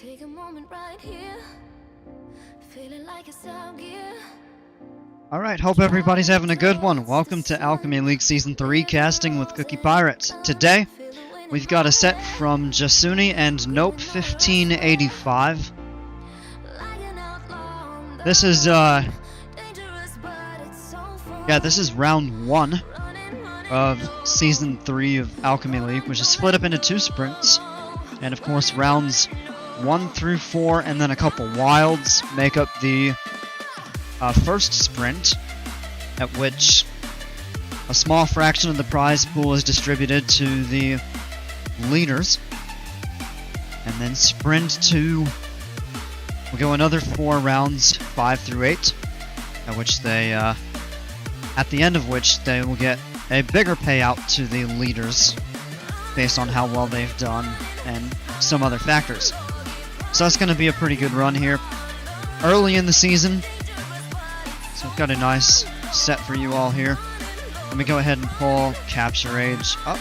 Take a moment right here. Feeling like it's out gear. Alright, hope everybody's having a good one. Welcome to Alchemy League Season 3 casting with Cookie Pirates. Today, we've got a set from Jasuni and NOPE1585. This is, this is round 1 of Season 3 of Alchemy League, which is split up into 2 sprints. And of course, rounds 1 through 4 and then a couple wilds make up the first sprint, at which a small fraction of the prize pool is distributed to the leaders. And then sprint 2 will go another 4 rounds, 5 through 8, at which they, at the end of which they will get a bigger payout to the leaders based on how well they've done and some other factors. So that's going to be a pretty good run here early in the season. So I've got a nice set for you all here. Let me go ahead and pull Capture Age up.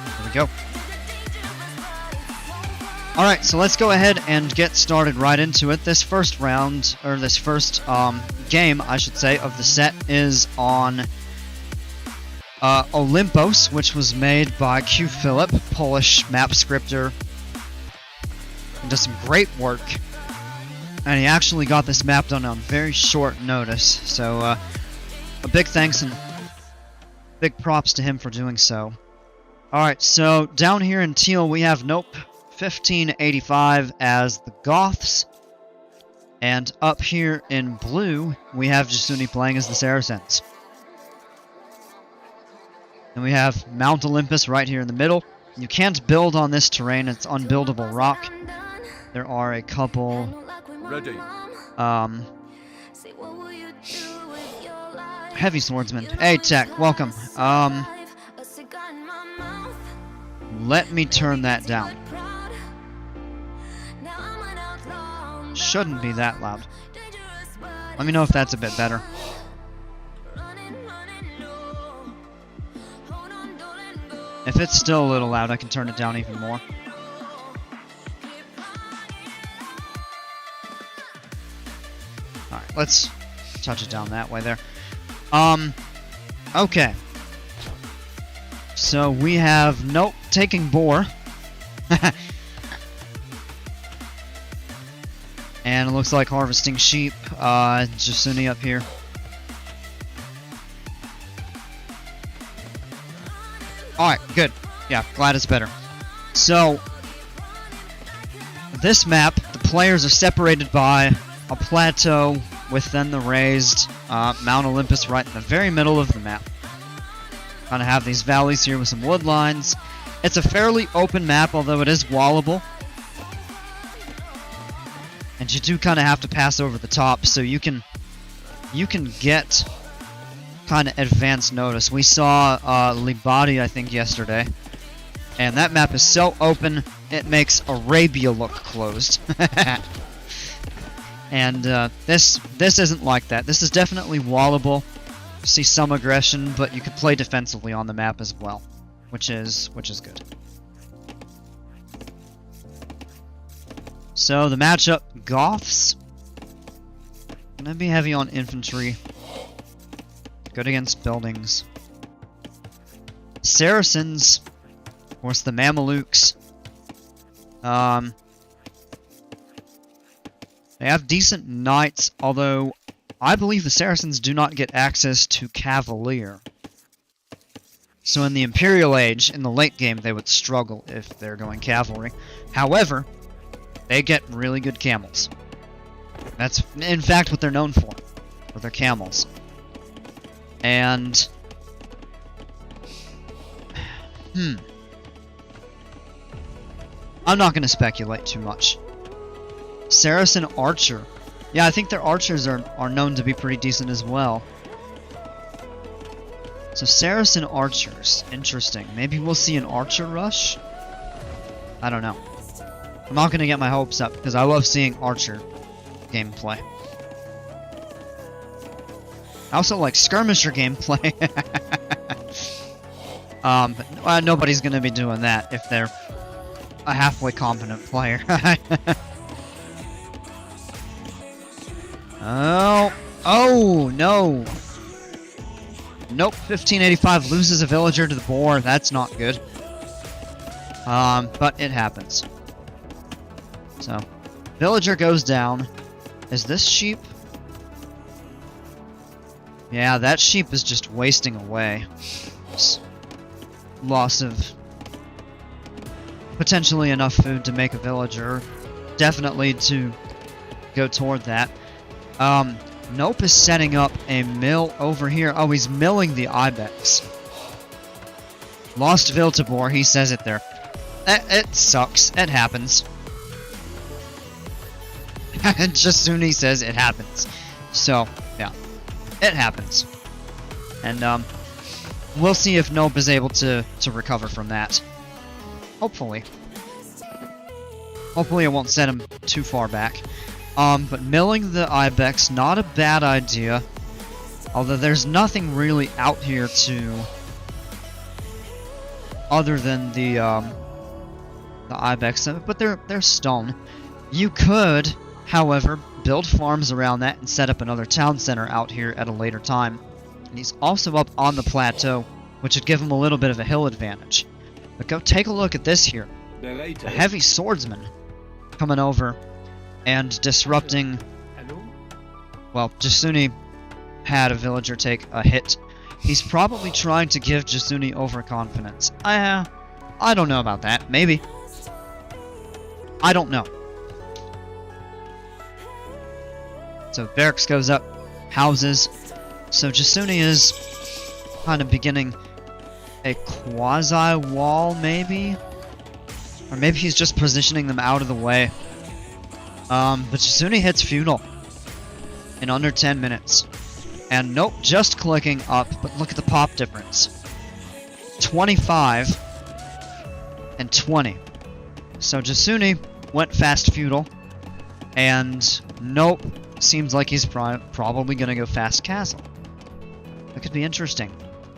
There we go. Alright, so let's go ahead and get started right into it. This first round, or this first game, I should say, of the set is on Olympos, which was made by Q Philip, Polish map scripter. He does some great work. And he actually got this map done on very short notice, so a big thanks and big props to him for doing so. Alright, so down here in teal we have NOPE1585 as the Goths, and up here in blue we have Jasuni playing as the Saracens. And we have Mount Olympus right here in the middle. You can't build on this terrain, it's unbuildable rock. There are a couple heavy swordsmen. Hey Tech, welcome. Let me turn that down. Shouldn't be that loud. Let me know if that's a bit better. If it's still a little loud, I can turn it down even more. Alright, let's touch it down that way there. Okay. So we have Nope taking boar. And it looks like harvesting sheep. Jasuni up here. Alright, good. Yeah, glad it's better. So, this map, the players are separated by a plateau with then the raised Mount Olympus right in the very middle of the map. Kind of have these valleys here with some wood lines. It's a fairly open map, although it is wallable. And you do kind of have to pass over the top, so you can get kind of advanced notice. We saw Libadi, I think, yesterday. And that map is so open, it makes Arabia look closed. And this isn't like that. This is definitely wallable. You see some aggression, but you could play defensively on the map as well, which is good. So the matchup, Goths. Gonna be heavy on infantry. Good against buildings. Saracens, of course, the Mamelukes. They have decent knights, although I believe the Saracens do not get access to Cavalier. So in the Imperial Age, in the late game, they would struggle if they're going cavalry. However, they get really good camels. That's, in fact, what they're known for their camels. And I'm not going to speculate too much. Saracen Archer. Yeah, I think their archers are known to be pretty decent as well. So Saracen Archers. Interesting. Maybe we'll see an Archer rush? I don't know. I'm not going to get my hopes up because I love seeing Archer gameplay. I also like Skirmisher gameplay. But nobody's going to be doing that if they're a halfway competent player. Oh, no. Nope, 1585 loses a villager to the boar. That's not good. But it happens. So, villager goes down. Is this sheep? Yeah, that sheep is just wasting away. Loss of potentially enough food to make a villager. Definitely to go toward that. Nope is setting up a mill over here. Oh, he's milling the ibex. Lost Viltabor, he says it there. It sucks. It happens. Jasuni says it happens. So, yeah. It happens. And, we'll see if Nope is able to recover from that. Hopefully. Hopefully it won't set him too far back. But milling the ibex, not a bad idea. Although there's nothing really out here to... other than the ibex, but they're stone. You could, however, build farms around that and set up another town center out here at a later time. And he's also up on the plateau, which would give him a little bit of a hill advantage. But go take a look at this here. A heavy swordsman coming over and disrupting... Well, Jasuni had a villager take a hit. He's probably trying to give Jasuni overconfidence. I don't know about that. Maybe. I don't know. So barracks goes up, houses. So Jasuni is kind of beginning a quasi-wall, maybe? Or maybe he's just positioning them out of the way. But Jasuni hits feudal in under 10 minutes. And nope, just clicking up, but look at the pop difference. 25 and 20. So Jasuni went fast feudal, and nope, seems like he's probably gonna go fast castle. That could be interesting.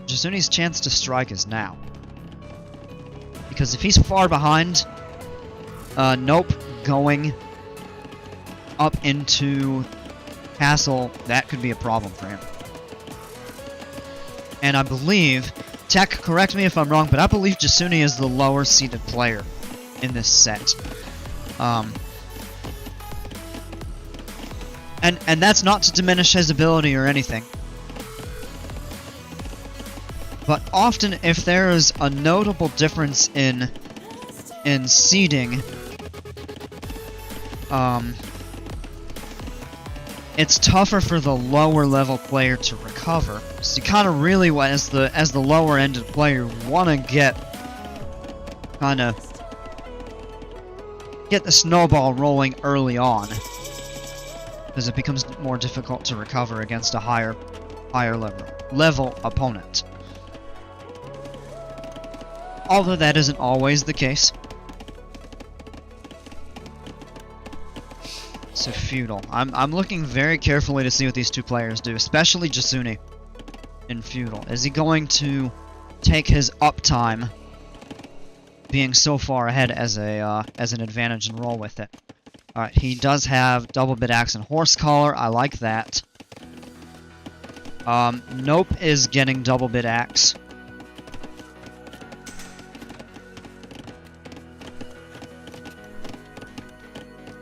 Jasuni's chance to strike is now. Because if he's far behind, nope, going up into castle, that could be a problem for him. And I believe, Tech, correct me if I'm wrong, but I believe Jasuni is the lower seeded player in this set. And that's not to diminish his ability or anything. But often, if there is a notable difference in seeding, it's tougher for the lower level player to recover. So you kind of really, as the lower ended player, want to get the snowball rolling early on, because it becomes more difficult to recover against a higher level opponent. Although that isn't always the case. So feudal. I'm looking very carefully to see what these two players do, especially Jasuni in feudal. Is he going to take his uptime, being so far ahead, as an advantage and roll with it? All right, he does have double bit axe and horse collar. I like that. Nope is getting double bit axe.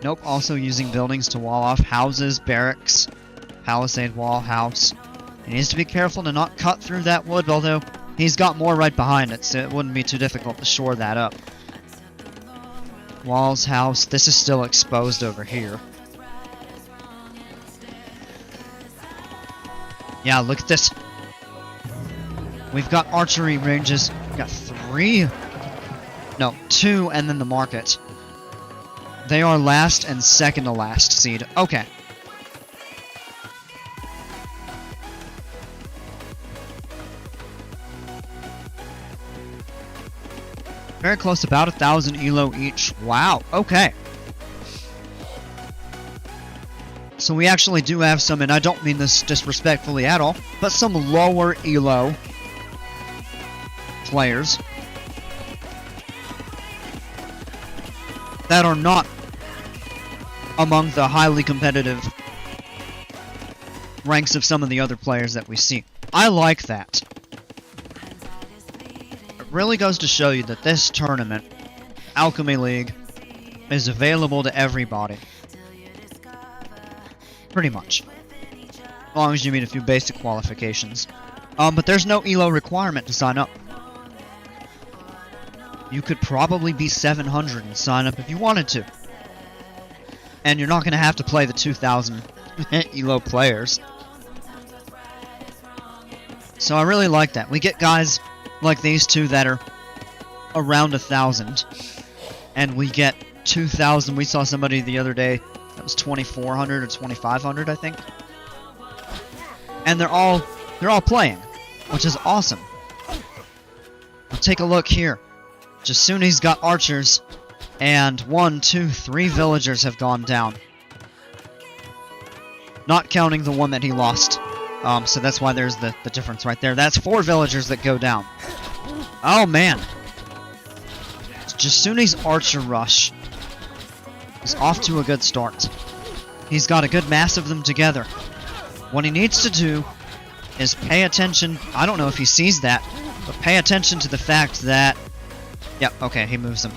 Nope, also using buildings to wall off houses, barracks, palisade wall, house. He needs to be careful to not cut through that wood, although he's got more right behind it, so it wouldn't be too difficult to shore that up. Walls, house, this is still exposed over here. Yeah, look at this. We've got archery ranges. We've got 2, and then the market. They are last and second to last seed. Okay. Very close, about 1,000 elo each. Wow, okay. So we actually do have some, and I don't mean this disrespectfully at all, but some lower elo players. that are not among the highly competitive ranks of some of the other players that we see. I like that. It really goes to show you that this tournament, Alchemy League, is available to everybody. Pretty much. As long as you meet a few basic qualifications. But there's no ELO requirement to sign up. You could probably be 700 and sign up if you wanted to. And you're not going to have to play the 2,000 ELO players. So I really like that. We get guys like these two that are around 1,000. And we get 2,000. We saw somebody the other day that was 2,400 or 2,500, I think. And they're all playing, which is awesome. Now take a look here. Jasuni's got archers, and 1, 2, 3 villagers have gone down. Not counting the one that he lost. So that's why there's the difference right there. That's 4 villagers that go down. Oh man. Jasuni's archer rush is off to a good start. He's got a good mass of them together. What he needs to do is pay attention. I don't know if he sees that, but pay attention to the fact that... Yep, okay, he moves them.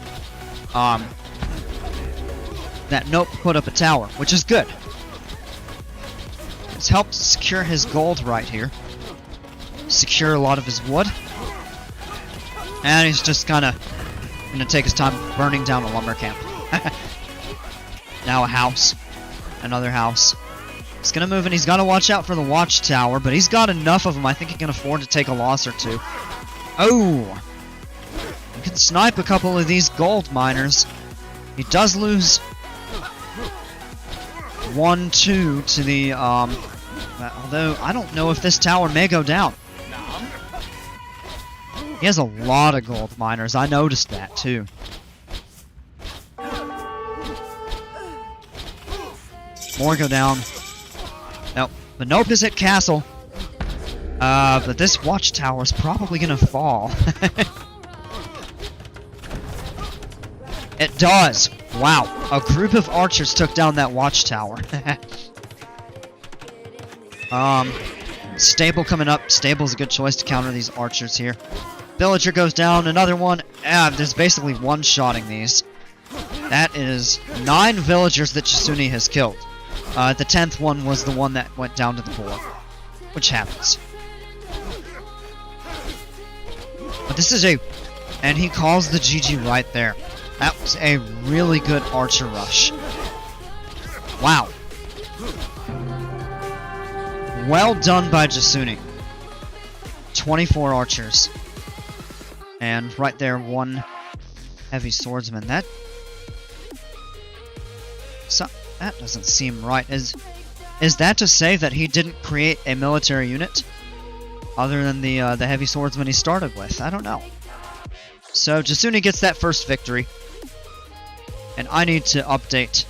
That Nope put up a tower, which is good. It's helped secure his gold right here. Secure a lot of his wood. And he's just kind of going to take his time burning down a lumber camp. Now a house. Another house. He's going to move and he's got to watch out for the watchtower, but he's got enough of them. I think he can afford to take a loss or two. Oh! You can snipe a couple of these gold miners. He does lose 1, 2 to the, although I don't know if this tower may go down. He has a lot of gold miners. I noticed that too. More go down. Nope. The Nope is at castle. But this watchtower is probably gonna fall. It does. Wow. A group of archers took down that watchtower. Stable coming up. Stable's a good choice to counter these archers here. Villager goes down. Another one. There's basically one-shotting these. That is 9 villagers that Jasuni has killed. The 10th one was the one that went down to the boar. Which happens. But this is a... And he calls the GG right there. That was a really good archer rush. Wow. Well done by Jasuni. 24 archers. And right there, 1 heavy swordsman. That doesn't seem right. Is that to say that he didn't create a military unit other than the heavy swordsman he started with? I don't know. So Jasuni gets that first victory. And I need to update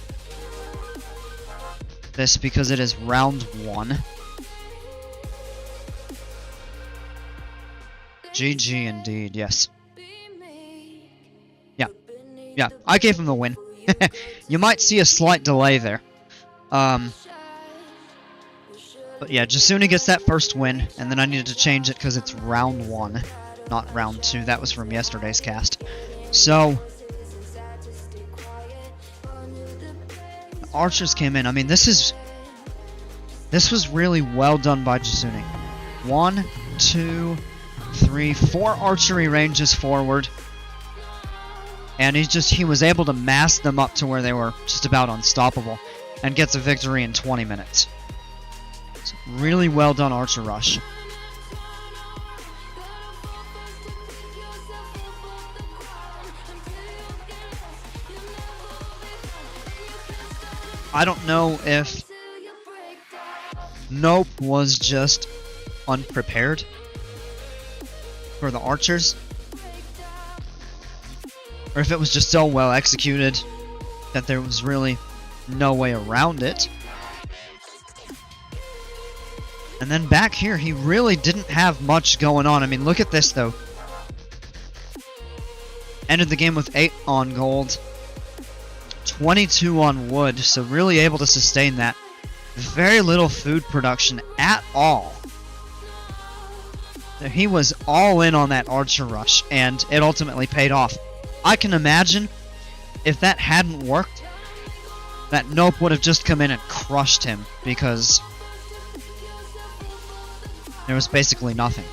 this because it is round 1. GG indeed, yes. Yeah, I gave him the win. You might see a slight delay there. But yeah, Jasuni gets that first win, and then I needed to change it because it's round 1, not round 2. That was from yesterday's cast. So... archers came in. I mean, this was really well done by Jasuni. 1, 2, 3, 4 archery ranges forward. And he was able to mass them up to where they were just about unstoppable. And gets a victory in 20 minutes. It's really well done archer rush. I don't know if Nope was just unprepared for the archers, or if it was just so well executed that there was really no way around it. And then back here, he really didn't have much going on. I mean, look at this, though. Ended the game with 8 on gold. 22 on wood, so really able to sustain that. Very little food production at all. He was all in on that archer rush, and it ultimately paid off. I can imagine if that hadn't worked, that Nope would have just come in and crushed him, because there was basically nothing.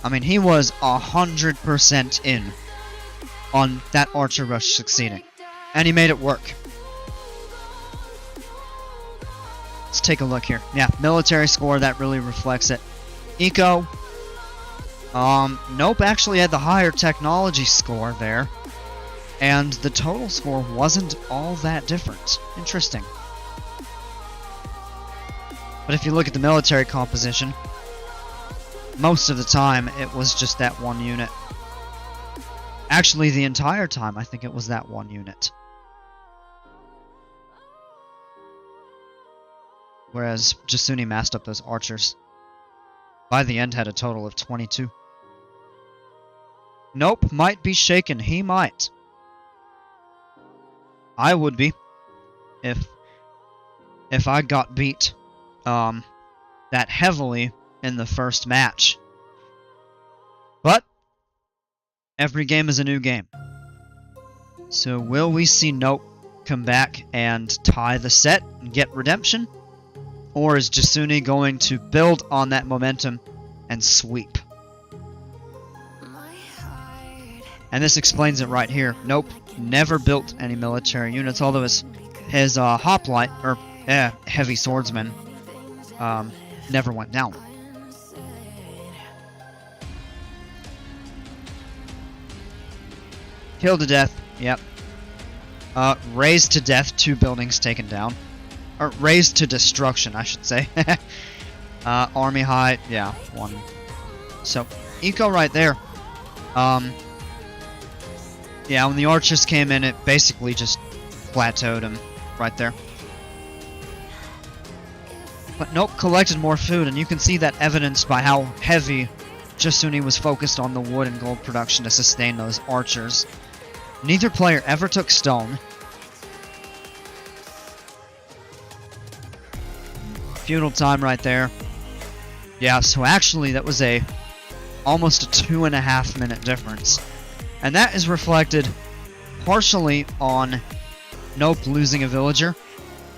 I mean, he was 100% in on that archer rush succeeding, and he made it work. Let's take a look here. Yeah, military score, that really reflects it. Eco, Nope actually had the higher technology score there, and the total score wasn't all that different. Interesting. But if you look at the military composition, most of the time it was just that one unit. Actually, the entire time I think it was that one unit. Whereas Jasuni massed up those archers. By the end had a total of 22. Nope might be shaken. He might. I would be. If I got beat that heavily in the first match. But every game is a new game. So will we see Nope come back and tie the set and get redemption? Or is Jasuni going to build on that momentum and sweep? And this explains it right here. Nope never built any military units, although his hoplite, or heavy swordsman, never went down. Killed to death, yep. Razed to death, 2 buildings taken down. Or razed to destruction, I should say. Army height, yeah, 1. So, eco right there. Yeah, when the archers came in, it basically just plateaued him right there. But Nope collected more food, and you can see that evidenced by how heavy Jasuni was focused on the wood and gold production to sustain those archers. Neither player ever took stone. Feudal time right there. Yeah, so actually that was almost a 2.5 minute difference. And that is reflected partially on Nope losing a villager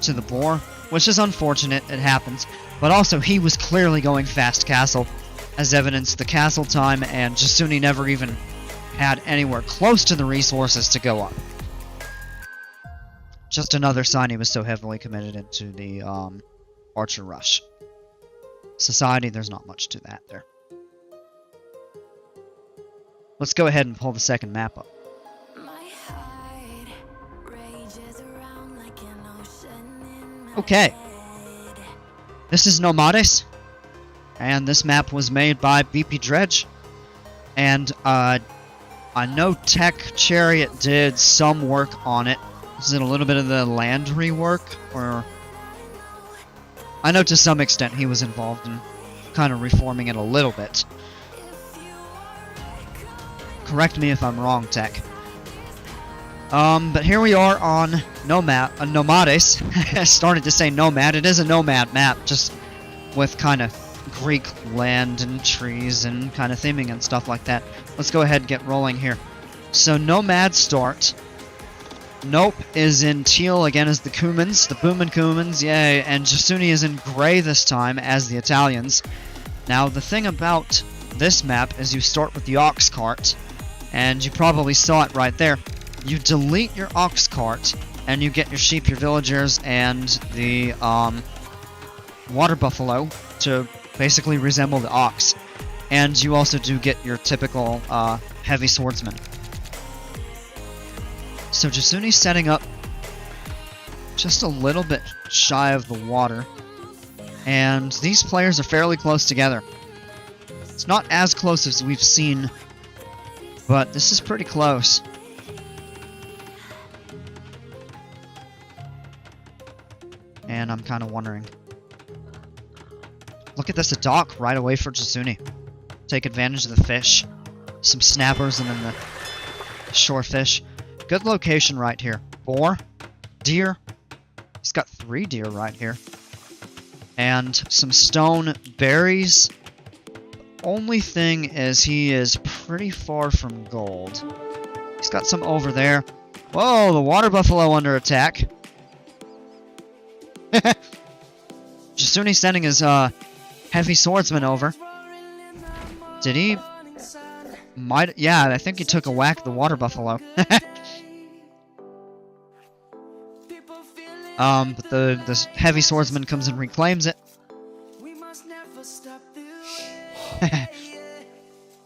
to the boar, which is unfortunate, it happens. But also he was clearly going fast castle, as evidenced the castle time, and Jasuni never even had anywhere close to the resources to go up. Just another sign he was so heavily committed into the archer rush. Society, there's not much to that there. Let's go ahead and pull the second map up. Okay. This is Nomades, and this map was made by BP Dredge. And I know Tech Chariot did some work on it. Is it a little bit of the land rework, or... I know to some extent he was involved in kind of reforming it a little bit. Correct me if I'm wrong, Tech. But here we are on Nomades. I started to say Nomad. It is a Nomad map, just with kind of Greek land and trees and kind of theming and stuff like that. Let's go ahead and get rolling here. So Nomad start. Nope is in teal again as the Cumans, the Boomin' Cumans, yay, and Jasuni is in gray this time as the Italians. Now the thing about this map is you start with the ox cart, and you probably saw it right there. You delete your ox cart, and you get your sheep, your villagers, and the water buffalo to basically resemble the ox. And you also do get your typical heavy swordsman. So Jasuni's setting up just a little bit shy of the water, and these players are fairly close together. It's not as close as we've seen, but this is pretty close. And I'm kind of wondering. Look at this, a dock right away for Jasuni. Take advantage of the fish. Some snappers and then the shore fish. Good location right here. Boar. deer. He's got 3 deer right here. And some stone berries. Only thing is he is pretty far from gold. He's got some over there. Whoa, the water buffalo under attack. Jasuni sending his heavy swordsman over. Did he? Yeah, I think he took a whack at the water buffalo. But the heavy swordsman comes and reclaims it.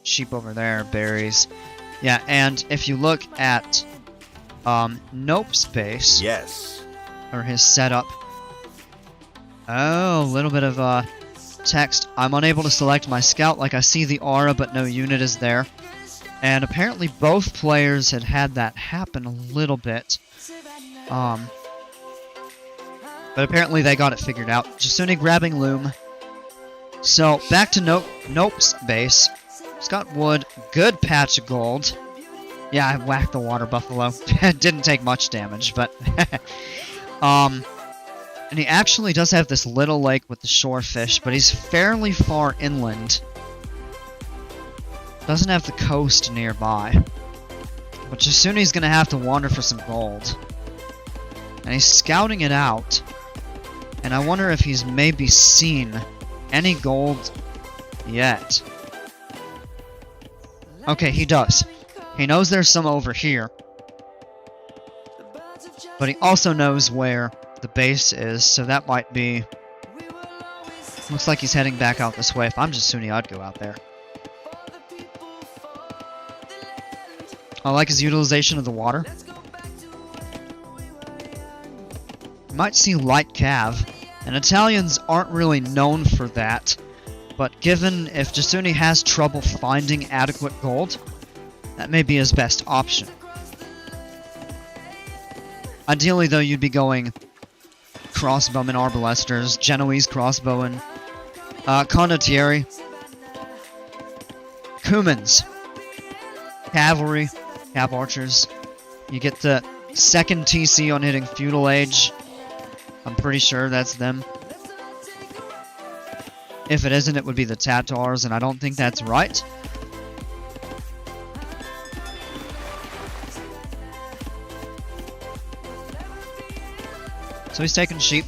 Sheep over there, berries. Yeah, and if you look at Nope's base, Yes. or his setup. Oh, a little bit of text. I'm unable to select my scout. Like, I see the aura, but no unit is there. And apparently both players had that happen a little bit. But apparently they got it figured out. Jasuni grabbing loom. So, back to Nope's base. He's got wood. Good patch of gold. Yeah, I whacked the water buffalo. Didn't take much damage, but... and he actually does have this little lake with the shore fish, but he's fairly far inland. Doesn't have the coast nearby. But Jasuni's gonna have to wander for some gold. And he's scouting it out. And I wonder if he's maybe seen any gold yet. Okay, he does. He knows there's some over here. But he also knows where the base is, so that might be... Looks like he's heading back out this way. If I'm Jasuni, I'd go out there. I like his utilization of the water. You might see light cav, and Italians aren't really known for that, but given if Jasuni has trouble finding adequate gold, that may be his best option. Ideally, though, you'd be going crossbowmen, arbalesters, Genoese crossbowmen, condottieri, Cumans, cavalry, cav archers. You get the second TC on hitting feudal age. I'm pretty sure that's them. If it isn't, it would be the Tatars, and I don't think that's right. So he's taking sheep.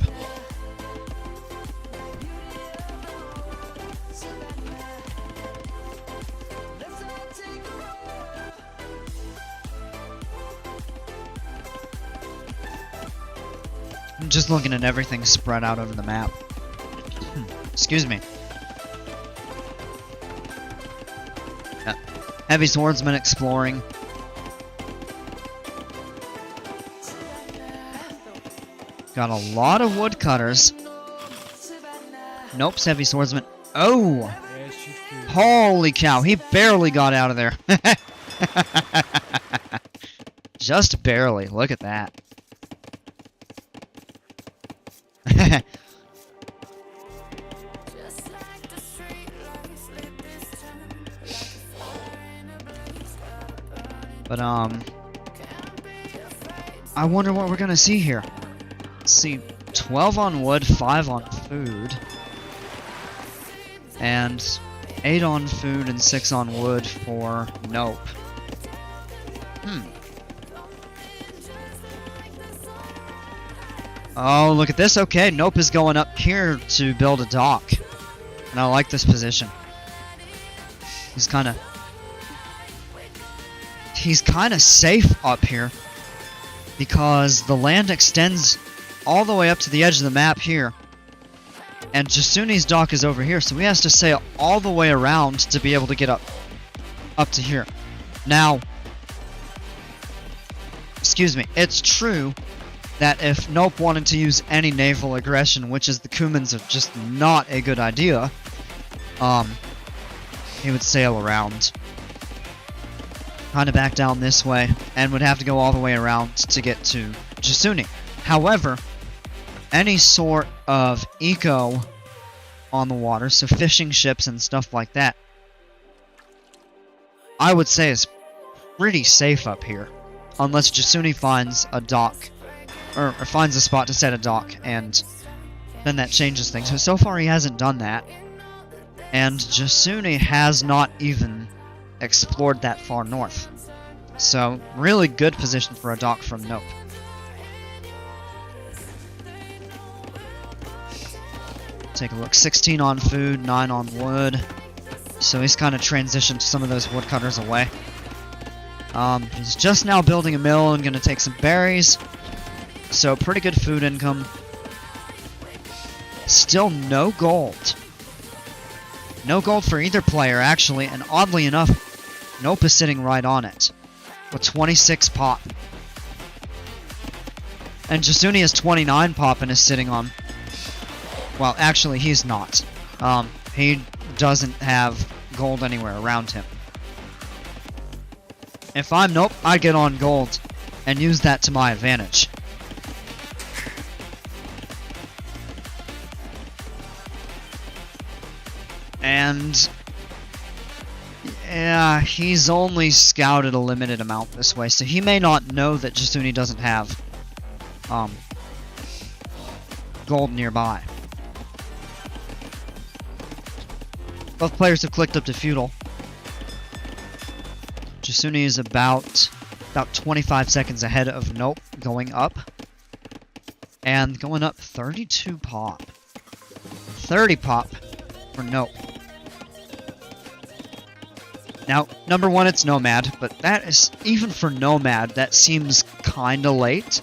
I'm just looking at everything spread out over the map. Excuse me. Yeah. Heavy swordsman exploring. Got a lot of woodcutters. Nope's heavy swordsman. Oh! Holy cow, he barely got out of there. Just barely. Look at that. But, I wonder what we're gonna see here. Let's see, 12 on wood, 5 on food. And 8 on food and 6 on wood for Nope. Oh, look at this. Okay, Nope is going up here to build a dock. And I like this position. He's kind of safe up here because the land extends all the way up to the edge of the map here. And Jasuni's dock is over here, so he has to sail all the way around to be able to get up to here. Now, excuse me, it's true that if Nope wanted to use any naval aggression, which is the Cumans are just not a good idea, he would sail around. Kind of back down this way, and would have to go all the way around to get to Jasuni. However, any sort of eco on the water, so fishing ships and stuff like that, I would say is pretty safe up here. Unless Jasuni finds a dock, or finds a spot to set a dock, and then that changes things. So far he hasn't done that, and Jasuni has not even explored that far north. So really good position for a dock from Nope. Take a look, 16 on food, 9 on wood. So he's kind of transitioned some of those woodcutters away. He's just now building a mill and going to take some berries. So pretty good food income. Still no gold. No gold for either player, actually. And oddly enough, Nope is sitting right on it. With 26 pop. And Jasuni has 29 pop and is sitting on... Well, actually, he's not. He doesn't have gold anywhere around him. If I'm Nope, I get on gold and use that to my advantage. And yeah, he's only scouted a limited amount this way, so he may not know that Jasuni doesn't have gold nearby. Both players have clicked up to feudal. Jasuni is about 25 seconds ahead of Nope, going up. And going up 32 pop. 30 pop for Nope. Now, number one, it's Nomad, but that is, even for Nomad, that seems kinda late.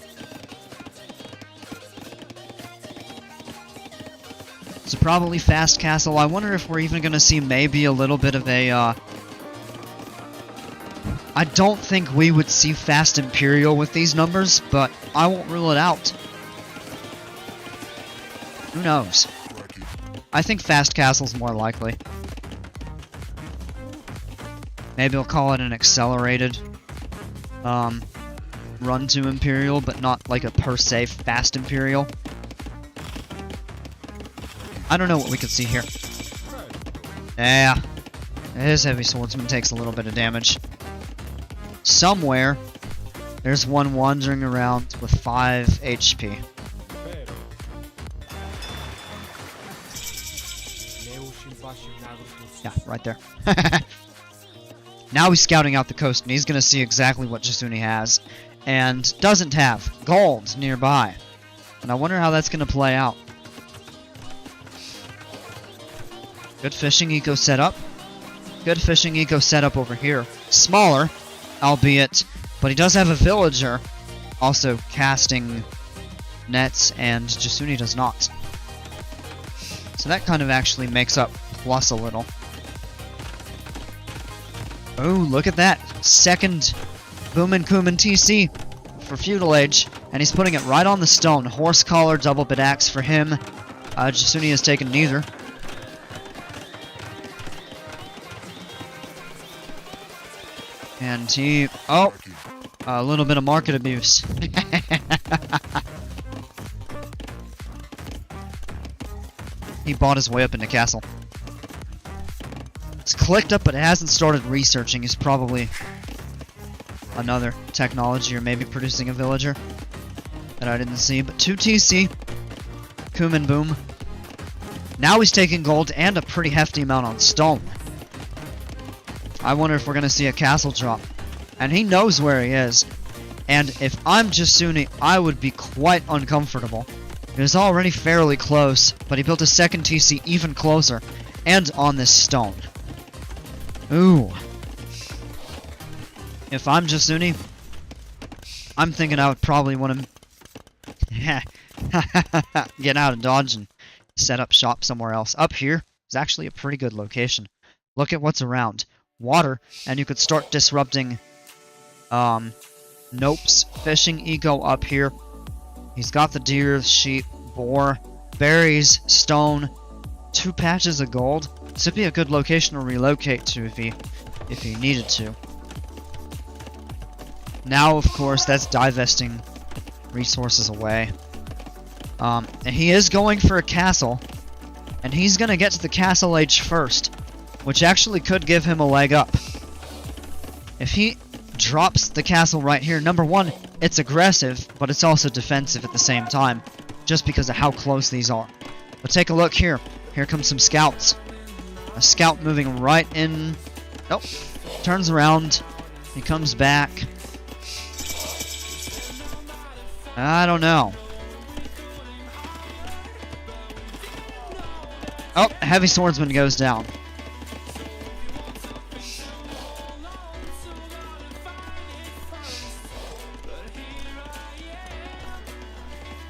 So probably Fast Castle. I wonder if we're even gonna see maybe a little bit of a, I don't think we would see Fast Imperial with these numbers, but I won't rule it out. Who knows? I think Fast Castle's more likely. Maybe I'll call it an accelerated run to Imperial, but not like a per se Fast Imperial. I don't know what we could see here. Yeah, his Heavy Swordsman takes a little bit of damage. Somewhere, there's one wandering around with 5 HP. Yeah, right there. Now he's scouting out the coast, and he's going to see exactly what Jasuni has. And doesn't have gold nearby. And I wonder how that's going to play out. Good fishing eco setup. Good fishing eco setup over here. Smaller, albeit, but he does have a villager also casting nets, and Jasuni does not. So that kind of actually makes up plus a little. Oh, look at that. Second Boomin' Kumin TC for Feudal Age. And he's putting it right on the stone. Horse collar, double bit axe for him. Jasuni has taken neither. And he... Oh! A little bit of market abuse. He bought his way up into castle. It's clicked up, but it hasn't started researching. He's probably another technology, or maybe producing a villager that I didn't see. But 2 TC. Kumin Boom. Now he's taking gold and a pretty hefty amount on stone. I wonder if we're going to see a castle drop. And he knows where he is. And if I'm Jasuni, I would be quite uncomfortable. He was already fairly close, but he built a second TC even closer. And on this stone. Ooh. If I'm Jasuni, I'm thinking I would probably want to get out of Dodge and set up shop somewhere else. Up here is actually a pretty good location. Look at what's around. Water, and you could start disrupting Nope's fishing eco up here. He's got the deer, sheep, boar, berries, stone, 2 patches of gold. This would be a good location to relocate to if he needed to. Now, of course, that's divesting resources away. And he is going for a castle, and he's going to get to the castle age first, which actually could give him a leg up. If he drops the castle right here, number one, it's aggressive, but it's also defensive at the same time, just because of how close these are. But take a look here. Here comes some scouts. A scout moving right in. Nope. Turns around. He comes back. I don't know. Oh, heavy swordsman goes down.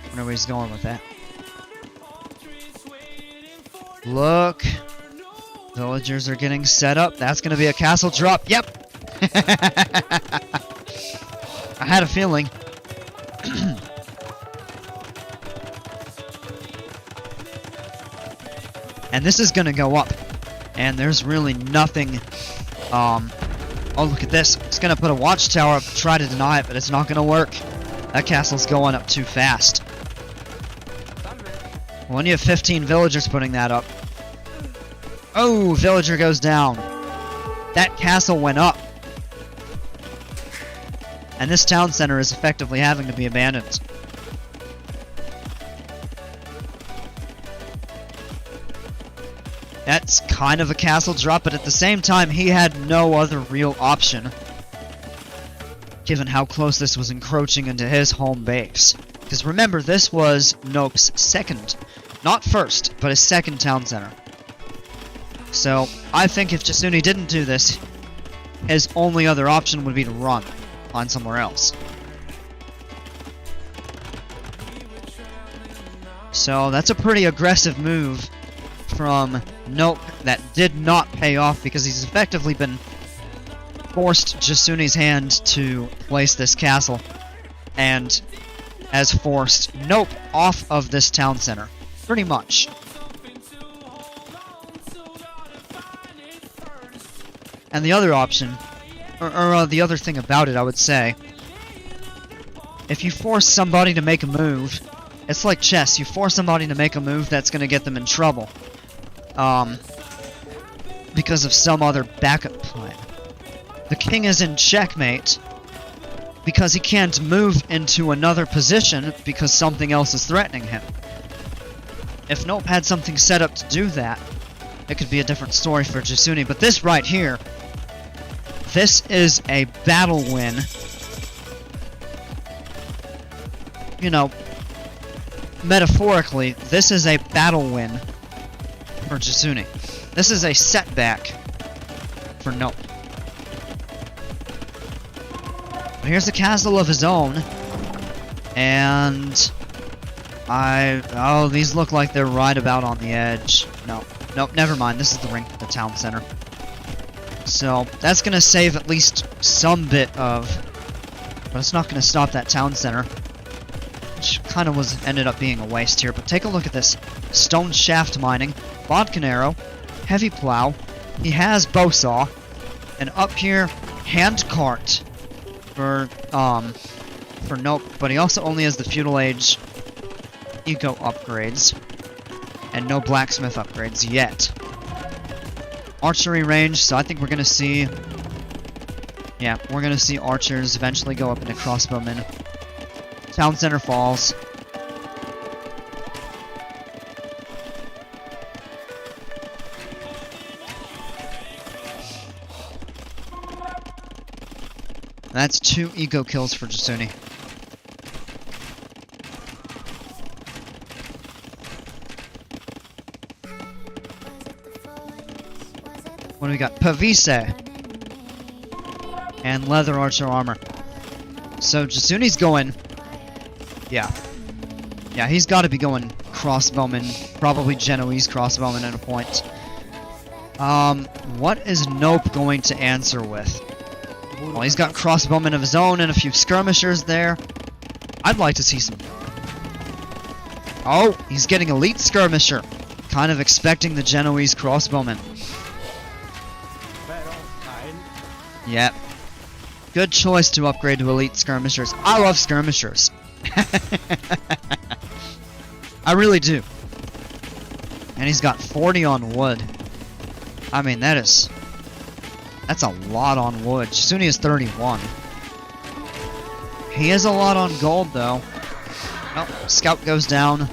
Wonder where he's going with that. Look. Villagers are getting set up. That's going to be a castle drop. Yep. I had a feeling. And this is going to go up. And there's really nothing. Oh, look at this. It's going to put a watchtower up, try to deny it, but it's not going to work. That castle's going up too fast. When you have 15 villagers putting that up. Oh, villager goes down. That castle went up. And this town center is effectively having to be abandoned. That's kind of a castle drop, but at the same time, he had no other real option, given how close this was encroaching into his home base. Because remember, this was Nope's second, not first, but his second town center. So, I think if Jasuni didn't do this, his only other option would be to run, find somewhere else. So, that's a pretty aggressive move from Nope that did not pay off because he's effectively been forced Jasuni's hand to place this castle and has forced Nope off of this town center. Pretty much. And the other option, or the other thing about it, I would say, if you force somebody to make a move, it's like chess. You force somebody to make a move that's going to get them in trouble. Because of some other backup plan. The king is in checkmate because he can't move into another position because something else is threatening him. If Nope had something set up to do that, it could be a different story for Jasuni. But this right here, this is a battle win. You know, metaphorically, this is a battle win for Jasuni. This is a setback for Nope. But here's a castle of his own, and oh, these look like they're right about on the edge. Nope, never mind. This is the ring for the town center. So that's gonna save at least some bit of, but it's not gonna stop that town center, which kind of ended up being a waste here. But take a look at this: stone shaft mining, bodkin arrow, heavy plow. He has bow saw, and up here, hand cart for Nope. But he also only has the feudal age eco upgrades, and no blacksmith upgrades yet. Archery range, so I think we're gonna see, yeah, we're gonna see archers eventually go up into crossbowmen. Town center falls. That's 2 eco kills for Jasuni. What do we got? Pavise and leather archer armor. So Jasuni's going, yeah, he's got to be going crossbowman, probably Genoese crossbowman at a point. What is Nope going to answer with? Well, he's got crossbowmen of his own and a few skirmishers there. I'd like to see some. Oh, he's getting elite skirmisher. Kind of expecting the Genoese crossbowman. Yep. Good choice to upgrade to elite skirmishers. I love skirmishers. I really do. And he's got 40 on wood. I mean, that's a lot on wood. Jasuni is 31. He has a lot on gold, though. Oh, scout goes down. I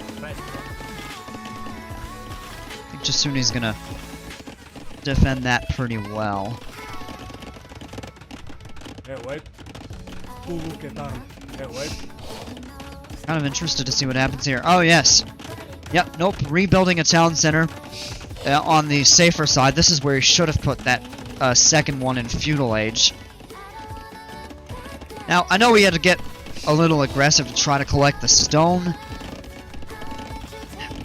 think Jasuni's gonna defend that pretty well. Kind of interested to see what happens here. Oh, yes. Yep, nope. Rebuilding a town center on the safer side. This is where he should have put that second one in feudal age. Now, I know we had to get a little aggressive to try to collect the stone,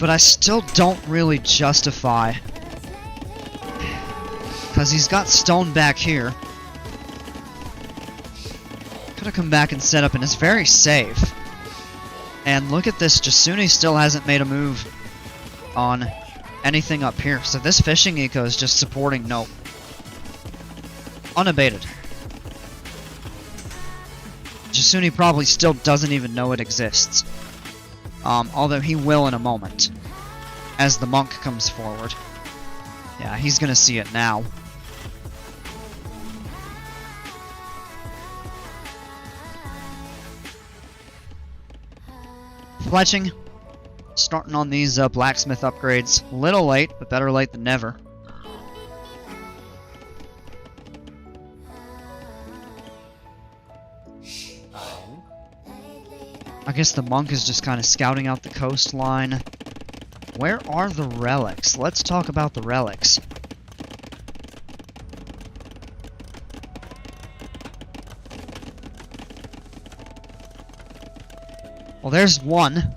but I still don't really justify, because he's got stone back here. Could have come back and set up, and it's very safe. And look at this, Jasuni still hasn't made a move on anything up here, so this fishing eco is just supporting Nope. Unabated. Jasuni probably still doesn't even know it exists. Although he will in a moment, as the monk comes forward. Yeah, he's gonna see it now. Fletching. Starting on these blacksmith upgrades. Little late, but better late than never. I guess the monk is just kind of scouting out the coastline. Where are the relics? Let's talk about the relics. Well, there's one.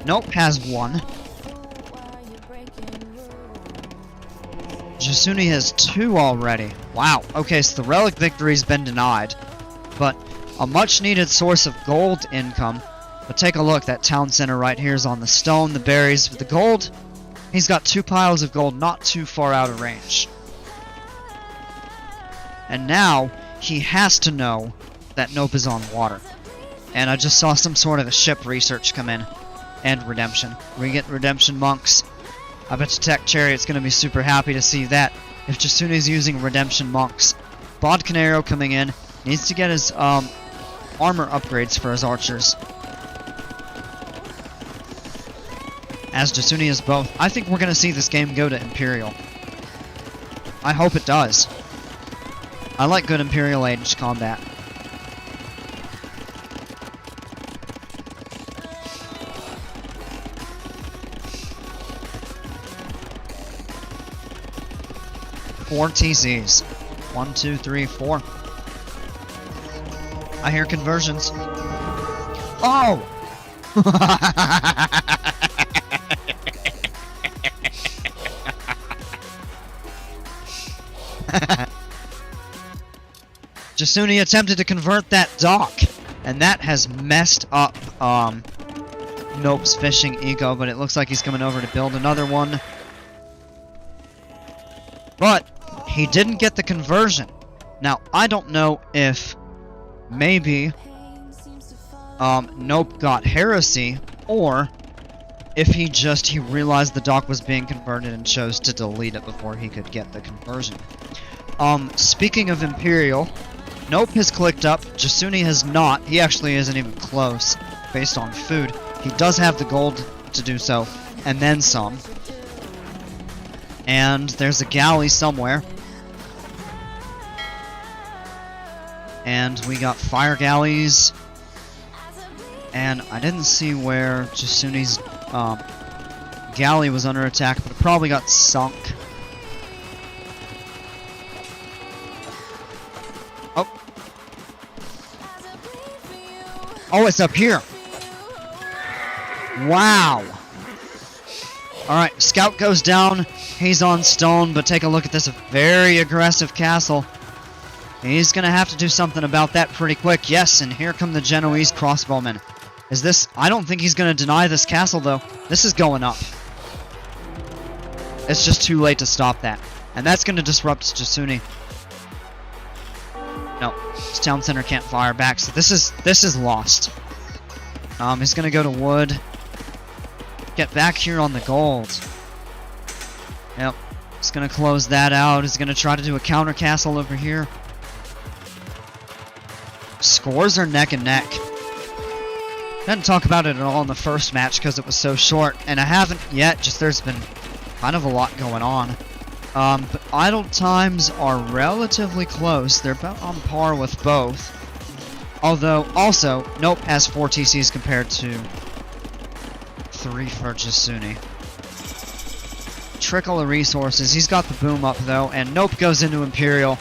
Nope, has one. Jasuni has two already. Wow. Okay, so the relic victory's been denied. But a much needed source of gold income. But take a look, that town center right here is on the stone, the berries, with the gold. He's got 2 piles of gold not too far out of range. And now, he has to know that Nope is on water. And I just saw some sort of a ship research come in. And redemption. We get redemption monks. I bet you Tech Chariot's going to be super happy to see that. If Jasuni's using redemption monks. Bodcanero coming in. Needs to get his armor upgrades for his archers. As Jasuni is both. I think we're going to see this game go to Imperial. I hope it does. I like good Imperial Age combat. Four TCs. 1, 2, 3, 4. I hear conversions. Oh! Jasuni attempted to convert that dock, and that has messed up Nope's fishing eco, but it looks like he's coming over to build another one. But he didn't get the conversion. Now, I don't know if maybe Nope got heresy, or if he realized the dock was being converted and chose to delete it before he could get the conversion. Speaking of Imperial, Nope has clicked up, Jasuni has not. He actually isn't even close, based on food. He does have the gold to do so, and then some. And there's a galley somewhere. And we got fire galleys. And I didn't see where Jasuni's galley was under attack, but it probably got sunk. Oh. Oh, it's up here. Wow. Alright, scout goes down. He's on stone, but take a look at this very aggressive castle. He's going to have to do something about that pretty quick. Yes, and here come the Genoese crossbowmen. Is this... I don't think he's going to deny this castle, though. This is going up. It's just too late to stop that. And that's going to disrupt Jasuni. No, this town center can't fire back, so this is lost. He's going to go to wood. get back here on the gold. Yep. He's going to close that out. He's going to try to do a counter castle over here. Scores are neck and neck. Didn't talk about it at all in the first match because it was so short, and I haven't yet, just there's been kind of a lot going on. But idle times are relatively close. They're about on par with both. Although, also, Nope has 4 TCs compared to 3 for Jasuni. Trickle of resources. He's got the boom up, though, and Nope goes into Imperial.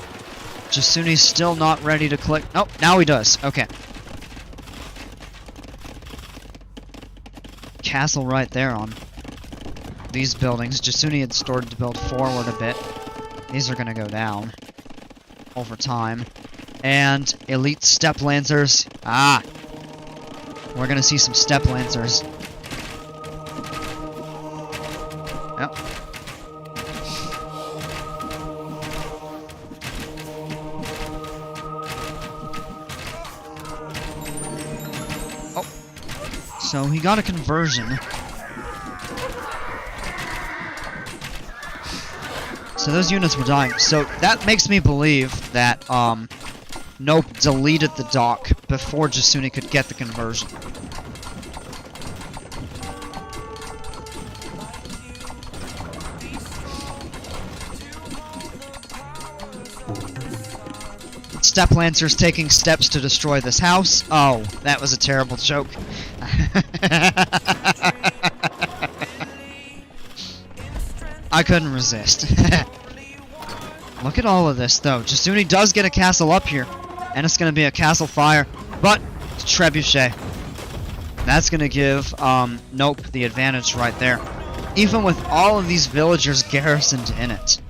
Jasuni's still not ready to click. Nope, now he does. Okay. Castle right there on these buildings. Jasuni had started to build forward a bit. These are going to go down over time. And elite step lancers. Ah! We're going to see some step lancers. Yep. So he got a conversion. So those units were dying. So that makes me believe that Nope deleted the dock before Jasuni could get the conversion. Step Lancers taking steps to destroy this house. Oh, that was a terrible joke. I couldn't resist. Look at all of this, though. Jasuni does get a castle up here, and it's going to be a castle fire, but it's Trebuchet. That's going to give Nope the advantage right there, even with all of these villagers garrisoned in it.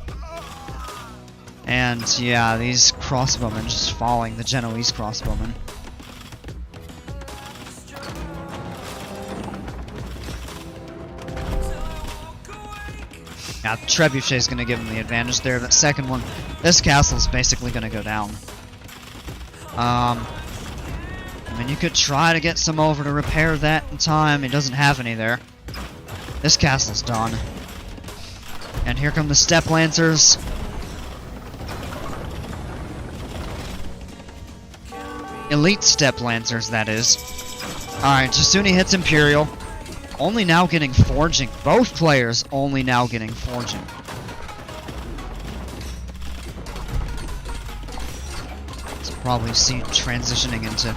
And yeah, these crossbowmen just falling, the Genoese crossbowmen. Yeah, Trebuchet's going to give him the advantage there. That second one, this castle's basically going to go down. I mean, you could try to get some over to repair that in time. He doesn't have any there. This castle's done. And here come the Step Lancers. Elite Step Lancers, that is. Alright, Jasuni hits Imperial. Only now getting Forging. Both players only now getting Forging. Let's probably see transitioning into...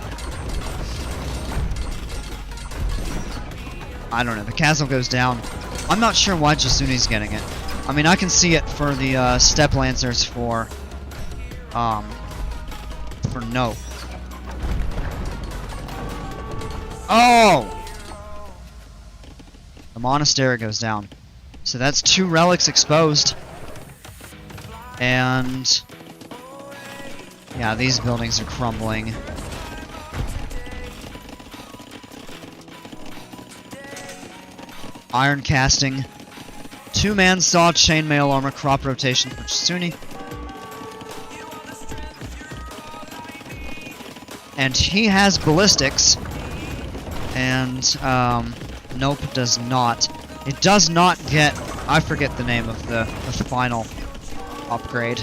I don't know, the castle goes down. I'm not sure why Jasuni's getting it. I mean, I can see it for the Step Lancers for Nope. Oh! The monastery goes down. So that's 2 relics exposed. And... yeah, these buildings are crumbling. Iron casting. 2-man saw, chainmail armor, crop rotation for Jasuni. And he has ballistics. And, Nope does not. It does not get... I forget the name of the final upgrade.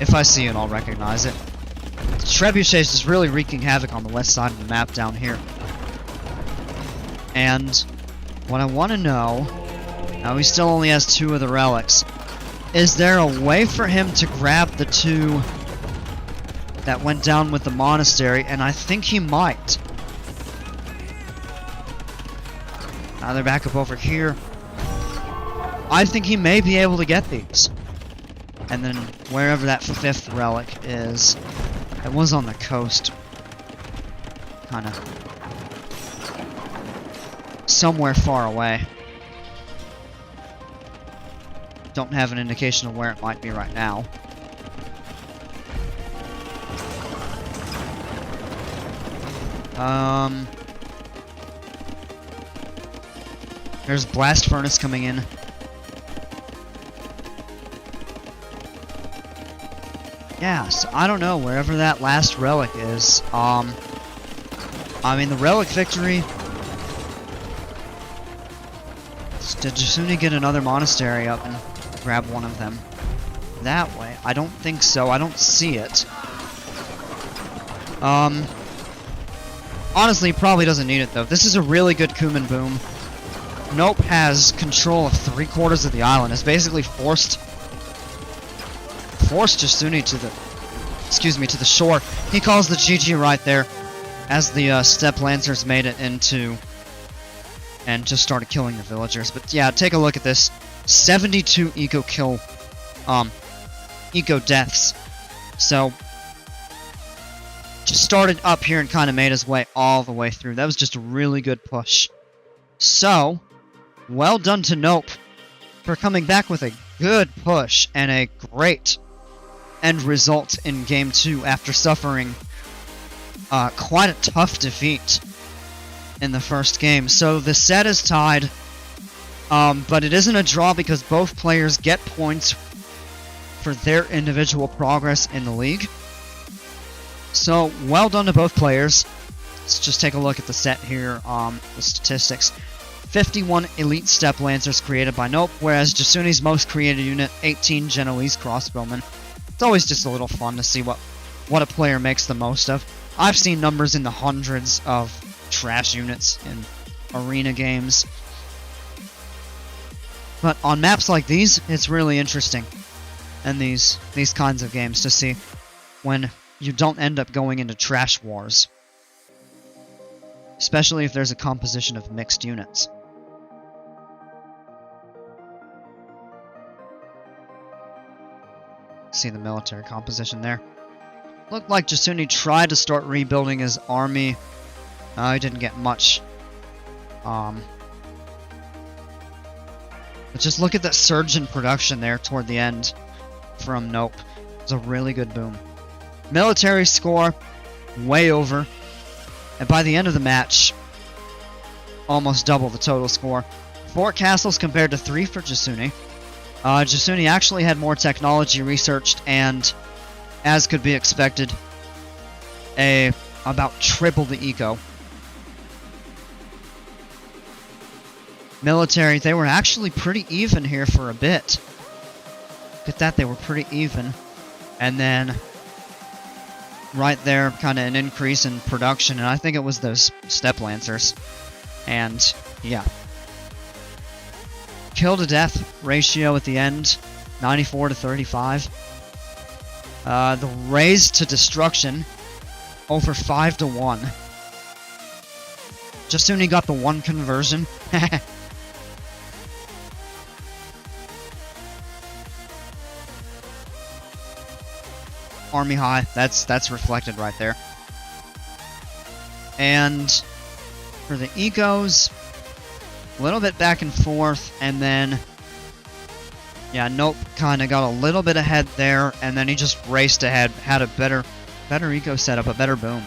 If I see it, I'll recognize it. Trebuchet is just really wreaking havoc on the west side of the map down here. And what I want to know... now he still only has 2 of the relics. Is there a way for him to grab the 2 that went down with the monastery? And I think he might. Now they're back up over here. I think he may be able to get these. And then wherever that 5th relic is, it was on the coast. Kinda. Somewhere far away. Don't have an indication of where it might be right now. There's Blast Furnace coming in. Yeah, so I don't know, wherever that last relic is. I mean, the relic victory... Did Jasuni get another monastery up and grab one of them that way? I don't think so. I don't see it. Honestly, probably doesn't need it, though. This is a really good Kuman Boom. Nope has control of 3/4 of the island. It's basically forced Jasuni to the shore. He calls the GG right there as the Steppe Lancers made it into and just started killing the villagers. But yeah, take a look at this. 72 eco deaths. So just started up here and kind of made his way all the way through. That was just a really good push. So, well done to Nope for coming back with a good push and a great end result in Game 2 after suffering quite a tough defeat in the first game. So the set is tied, but it isn't a draw because both players get points for their individual progress in the league. So, well done to both players. Let's just take a look at the set here, the statistics. 51 Elite Steppe Lancers created by Nope, whereas Jasuni's most created unit, 18 Genoese Crossbowmen. It's always just a little fun to see what a player makes the most of. I've seen numbers in the hundreds of trash units in arena games. But on maps like these, it's really interesting. And these kinds of games to see when you don't end up going into trash wars. Especially if there's a composition of mixed units. See the military composition there. Looked like Jasuni tried to start rebuilding his army. He didn't get much. But just look at that surge in production there toward the end from Nope. It's a really good boom. Military score, way over. And by the end of the match, almost double the total score. 4 castles compared to 3 for Jasuni. Jasuni actually had more technology researched and, as could be expected, about triple the eco. Military, they were actually pretty even here for a bit. Look at that, they were pretty even. And then, right there, kind of an increase in production, and I think it was those Steppe Lancers. And, yeah. Kill to death ratio at the end, 94 to 35. The raise to destruction, over 5 to 1. Jasuni got the 1 conversion. Army high, that's reflected right there. And for the ecos, a little bit back and forth, and then yeah, Nope kind of got a little bit ahead there, and then he just raced ahead, had a better eco setup, a better boom.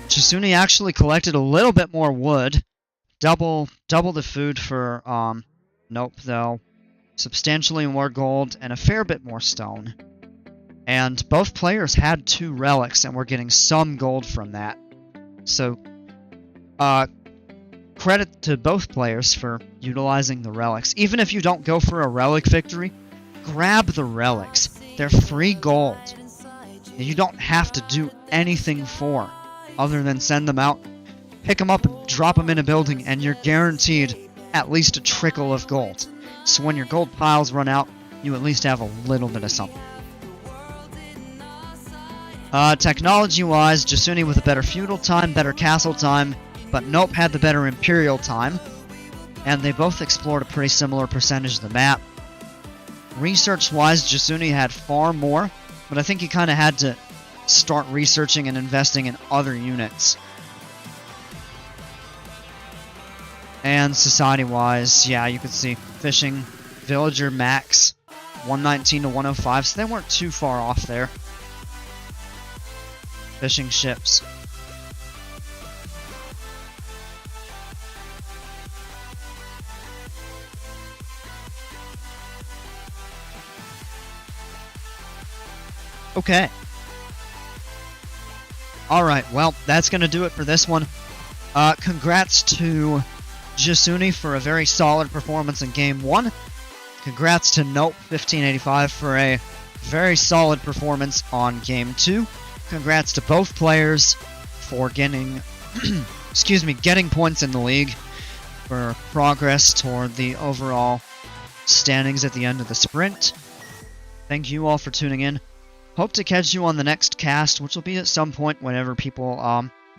Jasuni actually collected a little bit more wood, double the food for Nope though. Substantially more gold, and a fair bit more stone. And both players had 2 relics, and were getting some gold from that. So, credit to both players for utilizing the relics. Even if you don't go for a relic victory, grab the relics. They're free gold. You don't have to do anything for, other than send them out, pick them up, and drop them in a building, and you're guaranteed at least a trickle of gold. So when your gold piles run out, you at least have a little bit of something. Technology-wise, Jasuni with a better feudal time, better castle time, but Nope had the better imperial time, and they both explored a pretty similar percentage of the map. Research-wise, Jasuni had far more, but I think he kind of had to start researching and investing in other units. And society-wise, yeah, you can see fishing, villager max, 119 to 105, so they weren't too far off there. Fishing ships. Okay. Alright, well, that's going to do it for this one. Congrats to Jasuni for a very solid performance in Game 1. Congrats to NOPE1585 for a very solid performance on Game 2. Congrats to both players for getting, getting points in the league for progress toward the overall standings at the end of the sprint. Thank you all for tuning in. Hope to catch you on the next cast, which will be at some point whenever people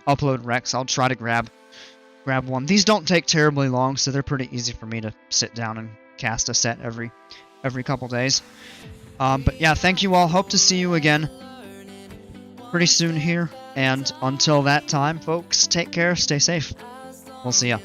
upload recs. I'll try to grab one. These don't take terribly long, so they're pretty easy for me to sit down and cast a set every couple days. But yeah, thank you all. Hope to see you again pretty soon here. And until that time, folks, take care, stay safe. We'll see ya.